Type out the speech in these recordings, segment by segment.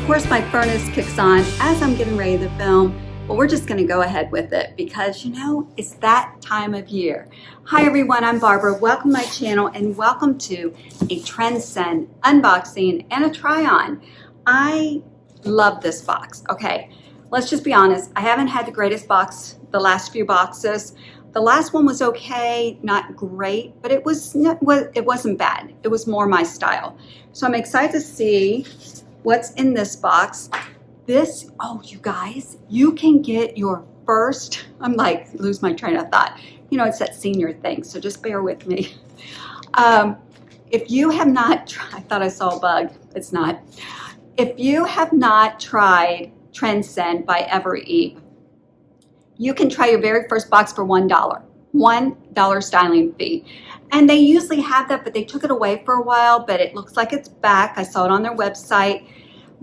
course, my furnace kicks on as I'm getting ready to film, but we're just gonna go ahead with it because, you know, it's that time of year. Hi everyone, I'm Barbara. Welcome to my channel and welcome to a TRENDSEND unboxing and a try-on. I love this box. Okay, let's just be honest. I haven't had the greatest box the last few boxes. The last one was okay, not great, but it wasn't bad. It was more my style. So I'm excited to see what's in this box. This, oh, you guys, you can get your first, I'm like, lose my train of thought. You know, it's that senior thing, so just bear with me. If you have not tried, I thought I saw a bug, it's not. If you have not tried TRENDSEND by Evereve, you can try your very first box for $1. $1 styling fee. And they usually have that, but they took it away for a while, but it looks like it's back. I saw it on their website.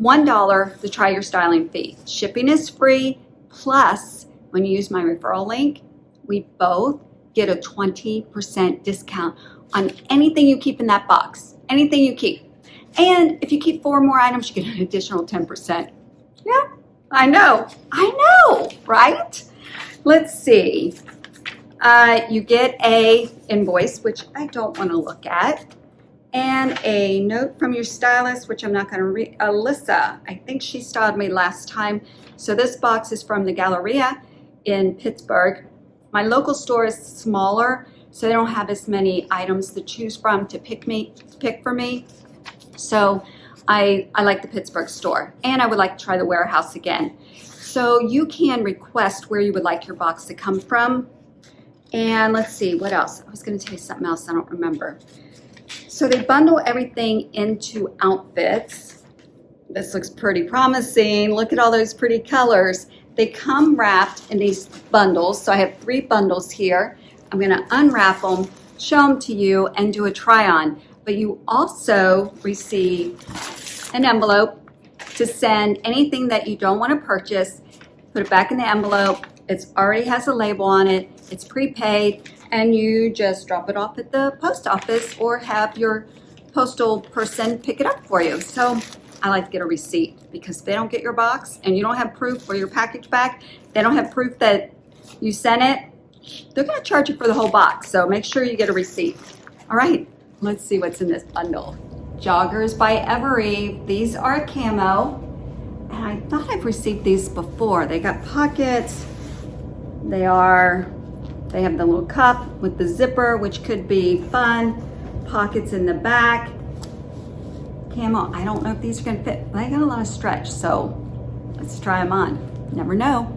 $1 to try your styling fee. Shipping is free, plus when you use my referral link, we both get a 20% discount on anything you keep in that box, anything you keep. And if you keep 4 more items, you get an additional 10%. Yeah, I know, right? Let's see. You get a invoice, which I don't want to look at, and a note from your stylist, which I'm not going to read. Alyssa, I think she styled me last time. So this box is from the Galleria in Pittsburgh. My local store is smaller, so they don't have as many items to choose from to pick for me. So I like the Pittsburgh store, and I would like to try the warehouse again. So you can request where you would like your box to come from. And let's see, what else? I was going to tell you something else, I don't remember. So they bundle everything into outfits. This looks pretty promising. Look at all those pretty colors. They come wrapped in these bundles. So I have 3 bundles here. I'm going to unwrap them, show them to you, and do a try-on. But you also receive an envelope to send anything that you don't want to purchase. Put it back in the envelope. It already has a label on it. It's prepaid, and you just drop it off at the post office or have your postal person pick it up for you. So I like to get a receipt because if they don't get your box and you don't have proof for your package back, they don't have proof that you sent it, they're going to charge you for the whole box. So make sure you get a receipt. All right, let's see what's in this bundle. Joggers by Evereve. These are camo, and I thought I've received these before. They got pockets. They have the little cup with the zipper, which could be fun. Pockets in the back. Camo, I don't know if these are gonna fit. They got a lot of stretch, so let's try them on. Never know.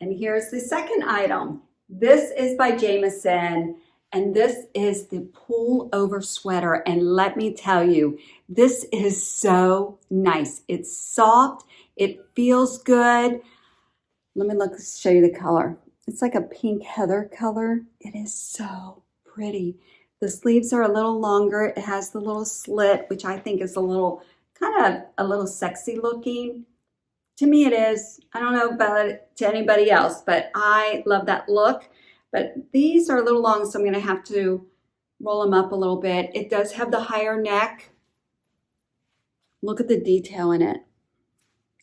And here's the second item. This is by Jameson, and this is the pullover sweater. And let me tell you, this is so nice. It's soft, it feels good. Let me show you the color. It's like a pink heather color. It is so pretty. The sleeves are a little longer. It has the little slit, which I think is a little sexy looking. To me it is. I don't know about it to anybody else, but I love that look. But these are a little long, so I'm gonna have to roll them up a little bit. It does have the higher neck. Look at the detail in it.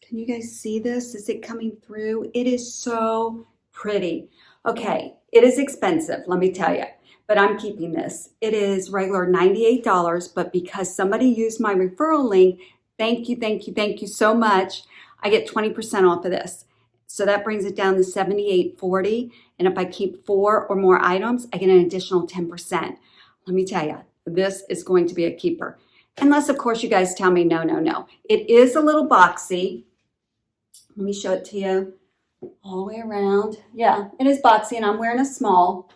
Can you guys see this? Is it coming through? It is so pretty. Okay, it is expensive, let me tell you, but I'm keeping this. It is regular $98, but because somebody used my referral link, thank you so much, I get 20% off of this. So that brings it down to $78.40, and if I keep 4 or more items, I get an additional 10%. Let me tell you, this is going to be a keeper. Unless, of course, you guys tell me no. It is a little boxy. Let me show it to you all the way around. Yeah, it is boxy, and I'm wearing a small.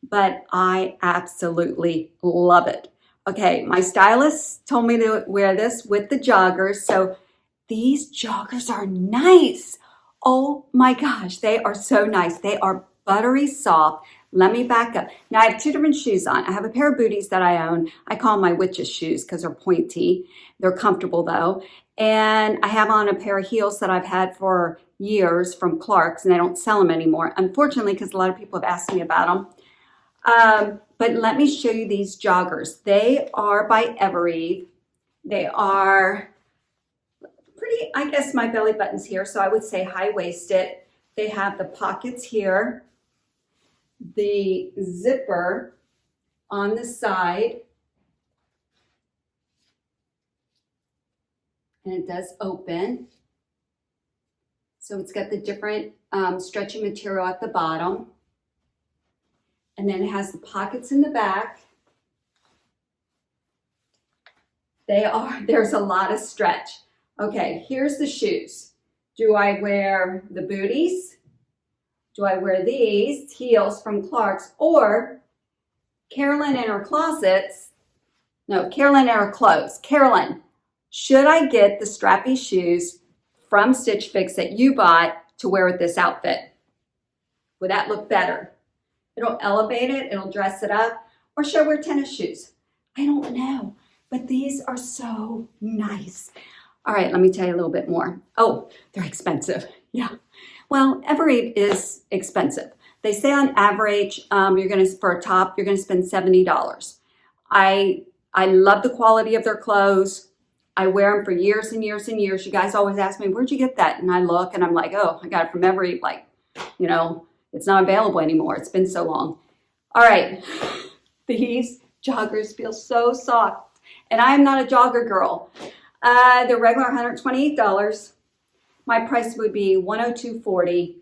But I absolutely love it. Okay, my stylist told me to wear this with the joggers. So these joggers are nice. Oh my gosh, they are so nice. They are buttery soft. Let me back up. Now I have 2 different shoes on. I have a pair of booties that I own. I call them my witch's shoes because they're pointy. They're comfortable though. And I have on a pair of heels that I've had for years from Clark's, and I don't sell them anymore, unfortunately, because a lot of people have asked me about them. But let me show you these joggers. They are by Evereve. They are pretty, I guess my belly button's here, so I would say high-waisted. They have the pockets here, the zipper on the side, and it does open. So it's got the different stretchy material at the bottom. And then it has the pockets in the back. There's a lot of stretch. Okay, here's the shoes. Do I wear the booties? Do I wear these heels from Clark's? Or Carolyn in her closets, no, Carolyn in her clothes. Carolyn, should I get the strappy shoes from Stitch Fix that you bought to wear with this outfit? Would that look better? It'll elevate it, it'll dress it up. Or should I wear tennis shoes? I don't know, but these are so nice. All right, let me tell you a little bit more. Oh, they're expensive. Yeah. Well, Evereve is expensive. They say on average, for a top, you're gonna spend $70. I love the quality of their clothes. I wear them for years and years and years. You guys always ask me, where'd you get that? And I look and I'm like, oh, I got it from Evereve. Like, you know, it's not available anymore. It's been so long. All right, these joggers feel so soft. And I am not a jogger girl. They're regular $128. My price would be $102.40.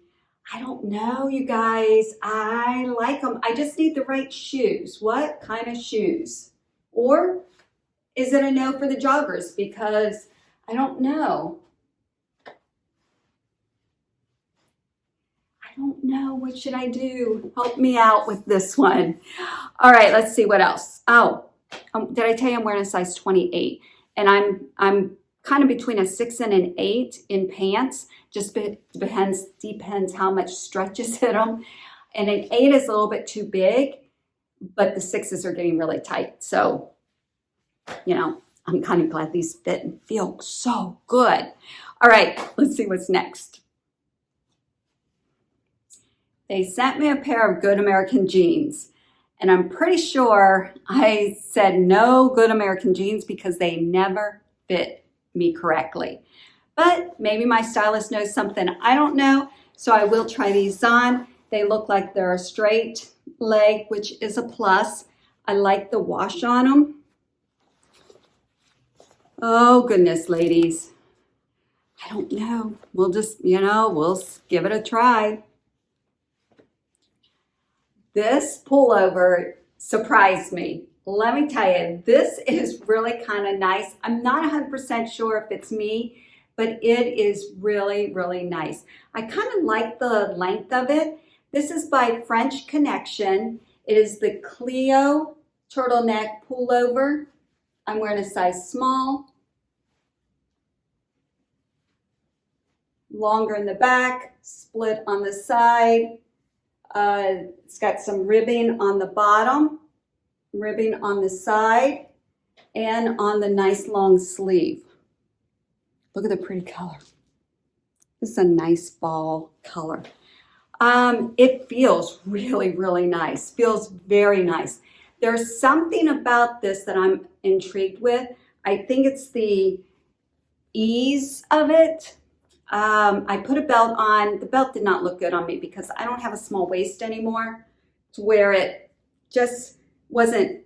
I don't know, you guys. I like them. I just need the right shoes. What kind of shoes? Or is it a no for the joggers? Because I don't know. I don't know. What should I do? Help me out with this one. All right, let's see what else. Oh, did I tell you I'm wearing a size 28? And I'm kind of between a 6 and an 8 in pants. Just depends how much stretch is in them. And an 8 is a little bit too big, but the 6s are getting really tight. So, you know, I'm kind of glad these fit and feel so good. All right, let's see what's next. They sent me a pair of Good American jeans. And I'm pretty sure I said no Good American jeans because they never fit me correctly. But maybe my stylist knows something I don't know, so I will try these on. They look like they're a straight leg, which is a plus. I like the wash on them. Oh goodness, ladies. I don't know. We'll just, we'll give it a try. This pullover surprised me. Let me tell you, this is really kind of nice. I'm not 100% sure if it's me, but it is really, really nice. I kind of like the length of it. This is by French Connection. It is the Clio turtleneck pullover. I'm wearing a size small. Longer in the back, split on the side. It's got some ribbing on the bottom, ribbing on the side, and on the nice long sleeve. Look at the pretty color. This is a nice fall color. It feels really, really nice. Feels very nice. There's something about this that I'm intrigued with. I think it's the ease of it. I put a belt on. The belt did not look good on me because I don't have a small waist anymore, to where it just wasn't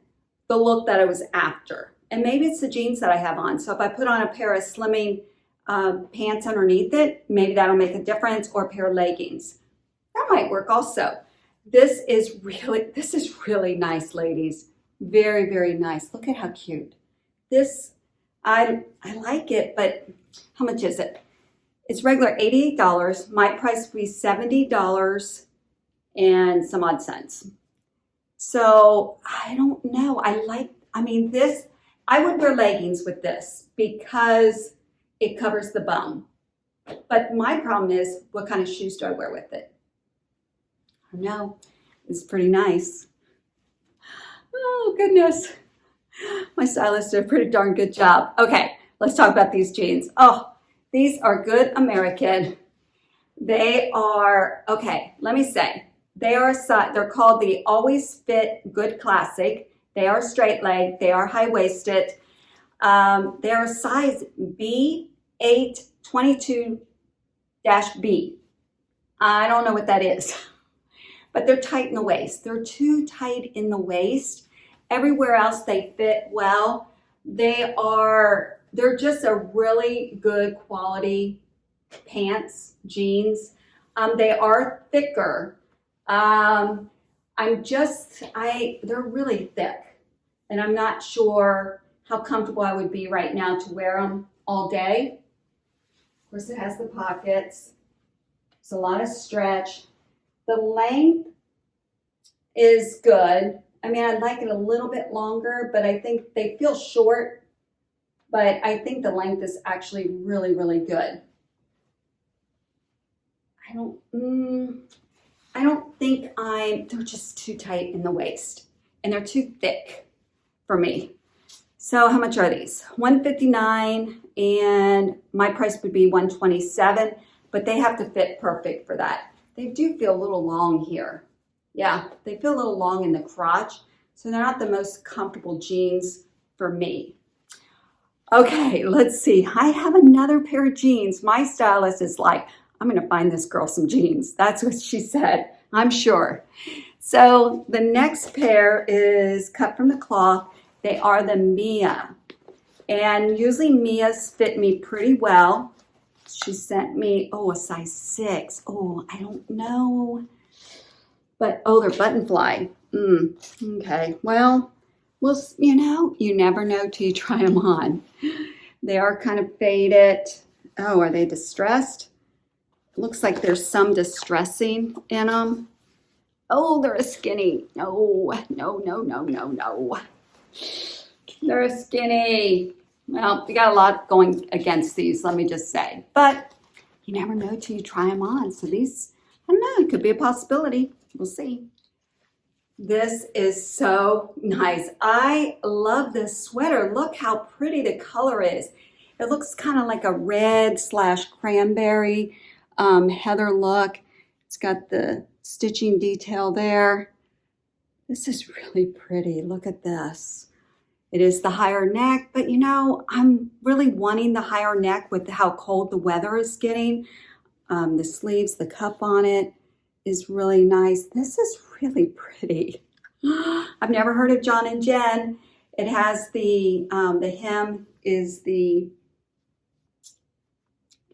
the look that I was after. And maybe it's the jeans that I have on. So if I put on a pair of slimming pants underneath it, maybe that'll make a difference, or a pair of leggings. That might work also. This is really nice, ladies. Very, very nice. Look at how cute. This, I like it, but how much is it? It's regular $88. My price would be $70 and some odd cents. So I don't know. This, I would wear leggings with this because it covers the bum. But my problem is, what kind of shoes do I wear with it? I don't know. It's pretty nice. Oh, goodness. My stylist did a pretty darn good job. Okay, let's talk about these jeans. Oh, these are Good American. They are, okay, let me say, they're called the Always Fit Good Classic. They are straight leg. They are high waisted. They are size B8 22-B. I don't know what that is, but they're tight in the waist. They're too tight in the waist. Everywhere else they fit well. They're just a really good quality pants, jeans. They are thicker. They're really thick, and I'm not sure how comfortable I would be right now to wear them all day. Of course, it has the pockets. It's a lot of stretch. The length is good. I mean, I'd like it a little bit longer, but I think they feel short, but I think the length is actually really, really good. I don't think they're just too tight in the waist, and they're too thick for me. So how much are these? $159, and my price would be $127, but they have to fit perfect for that. They do feel a little long here. Yeah, they feel a little long in the crotch, so they're not the most comfortable jeans for me. Okay, let's see. I have another pair of jeans. My stylist is like, I'm going to find this girl some jeans. That's what she said, I'm sure. So the next pair is cut from the cloth. They are the Mia. And usually Mia's fit me pretty well. She sent me, a size 6. Oh, I don't know. But, they're button fly. Okay, well, you never know till you try them on. They are kind of faded. Oh, are they distressed? It looks like there's some distressing in them. Oh, they're a skinny. No. They're a skinny. Well, we got a lot going against these, let me just say. But you never know till you try them on. So these, I don't know, it could be a possibility. We'll see. This is so nice. I love this sweater. Look how pretty the color is. It looks kind of like a red/cranberry heather look. It's got the stitching detail there. This is really pretty. Look at this. It is the higher neck, but I'm really wanting the higher neck with how cold the weather is getting. The sleeves, the cuff on it is really nice. This is really pretty. I've never heard of John and Jen. It has the hem is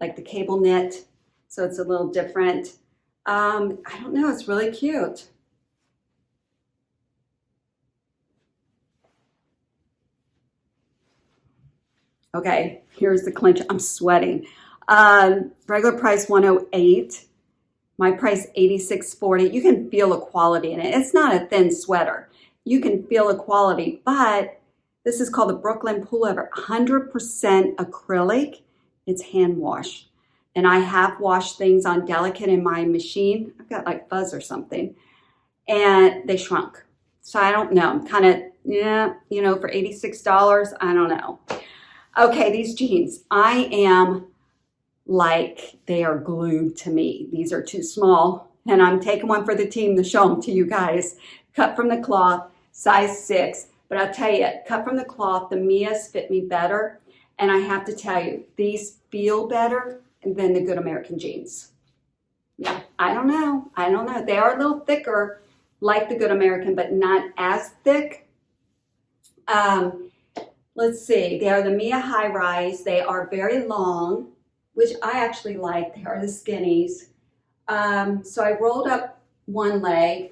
like the cable knit, so it's a little different. I don't know, it's really cute. Okay, here's the clinch. I'm sweating. Regular price $108. My price $86.40. You can feel the quality in it. It's not a thin sweater. You can feel the quality, but this is called the Brooklyn Pullover. 100% acrylic. It's hand wash. And I have washed things on delicate in my machine. I've got like fuzz or something. And they shrunk. So I don't know. Kind of, for $86, I don't know. Okay, these jeans, I am like, they are glued to me. These are too small, and I'm taking one for the team to show them to you guys. Cut from the cloth, size 6. But I'll tell you, cut from the cloth, the Mia's fit me better. And I have to tell you, these feel better than the Good American jeans. Yeah, I don't know. They are a little thicker, like the Good American, but not as thick. Let's see, they are the Mia High Rise. They are very long, which I actually like. They are the skinnies. So I rolled up one leg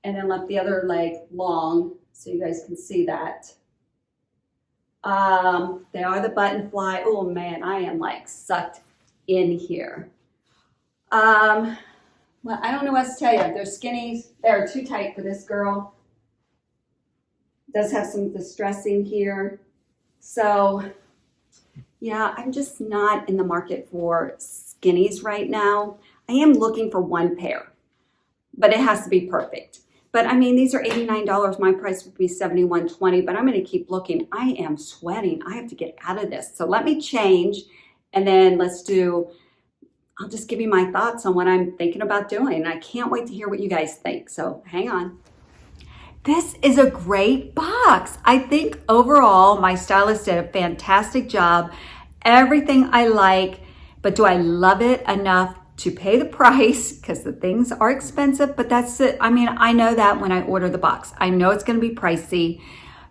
and then left the other leg long so you guys can see that. They are the button fly. Oh man, I am like sucked in here. Well, I don't know what to tell you. They're skinnies. They're too tight for this girl. Does have some distressing here. So yeah, I'm just not in the market for skinnies right now. I am looking for one pair, but it has to be perfect. But I mean, these are $89. My price would be $71.20, but I'm going to keep looking. I am sweating. I have to get out of this. So let me change, and then let's do I'll just give you my thoughts on what I'm thinking about doing. I can't wait to hear what you guys think. So hang on. This is a great box. I think overall my stylist did a fantastic job. Everything I like, but do I love it enough to pay the price? Because the things are expensive, but that's it. I mean, I know that when I order the box. I know it's gonna be pricey.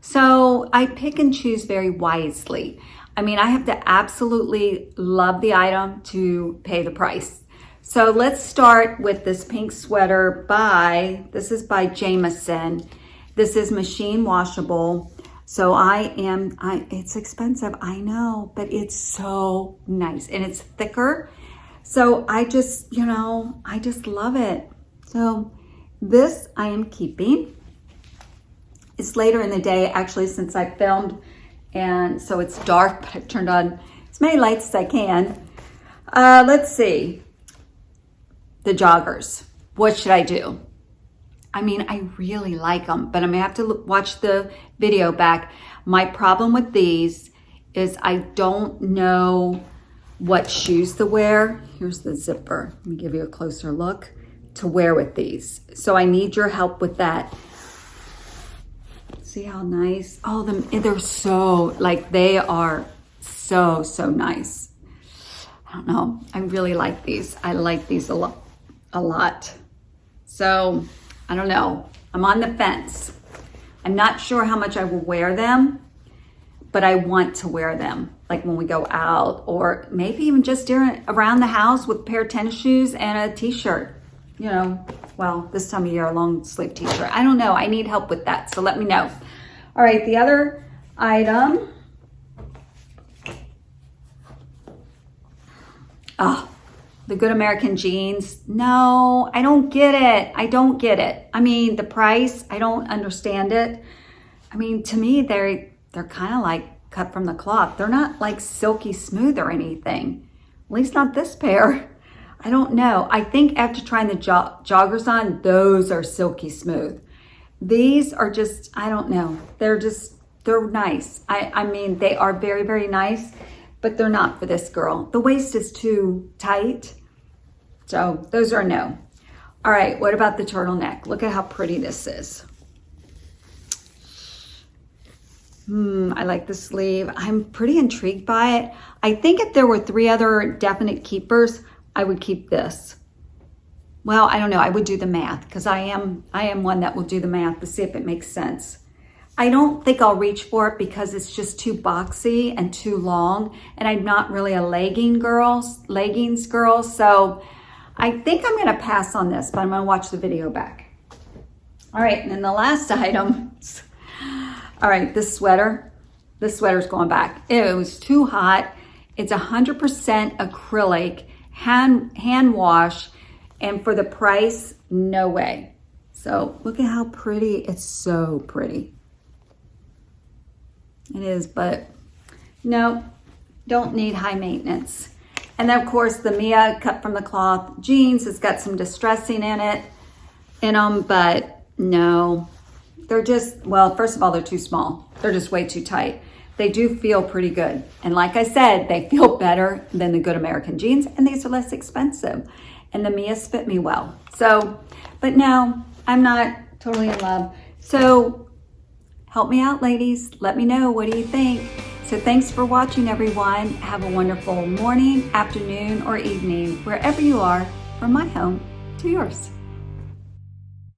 So I pick and choose very wisely. I mean, I have to absolutely love the item to pay the price. So let's start with this pink sweater this is by Jameson. This is machine washable. So it's expensive, I know, but it's so nice and it's thicker. So I just love it. So this I am keeping. It's later in the day, actually, since I filmed. And so it's dark, but I've turned on as many lights as I can. Let's see. The joggers. What should I do? I mean, I really like them, but I'm gonna have to watch the video back. My problem with these is I don't know what shoes to wear. Here's the zipper. Let me give you a closer look to wear with these. So I need your help with that. See how nice? Oh, they're so, they are so nice. I don't know. I really like these. I like these a lot. So, I don't know. I'm on the fence. I'm not sure how much I will wear them, but I want to wear them. Like when we go out, or maybe even just around the house with a pair of tennis shoes and a t-shirt. You know, well, this time of year, a long sleeve t-shirt. I don't know. I need help with that, so let me know. All right, the other item. The Good American jeans. No, I don't get it. I don't get it. I mean, the price, I don't understand it. I mean, to me, they're kind of like cut from the cloth. They're not like silky smooth or anything. At least not this pair. I don't know. I think after trying the joggers on, those are silky smooth. These are just, I don't know. They're nice. I mean, they are very nice, but they're not for this girl. The waist is too tight. So those are a no. All right, what about the turtleneck? Look at how pretty this is. I like the sleeve. I'm pretty intrigued by it. I think if there were 3 other definite keepers, I would keep this. Well, I don't know. I would do the math because I am one that will do the math to see if it makes sense. I don't think I'll reach for it because it's just too boxy and too long, and I'm not really a leggings girl. So I think I'm going to pass on this, but I'm going to watch the video back. All right, and then the last item. All right, this sweater. This sweater's going back. It was too hot. It's 100% acrylic, hand wash. And for the price, no way. So look at how pretty. It's so pretty. It is, but no, don't need high maintenance. And then of course the Mia cut from the cloth jeans has got some distressing in them, but no, they're just, well, first of all, they're too small. They're just way too tight. They do feel pretty good. And like I said, they feel better than the Good American jeans, and these are less expensive. And the Mia's fit me well. So, but no, I'm not totally in love. So help me out, ladies. Let me know, what do you think? So thanks for watching, everyone. Have a wonderful morning, afternoon, or evening, wherever you are, from my home to yours.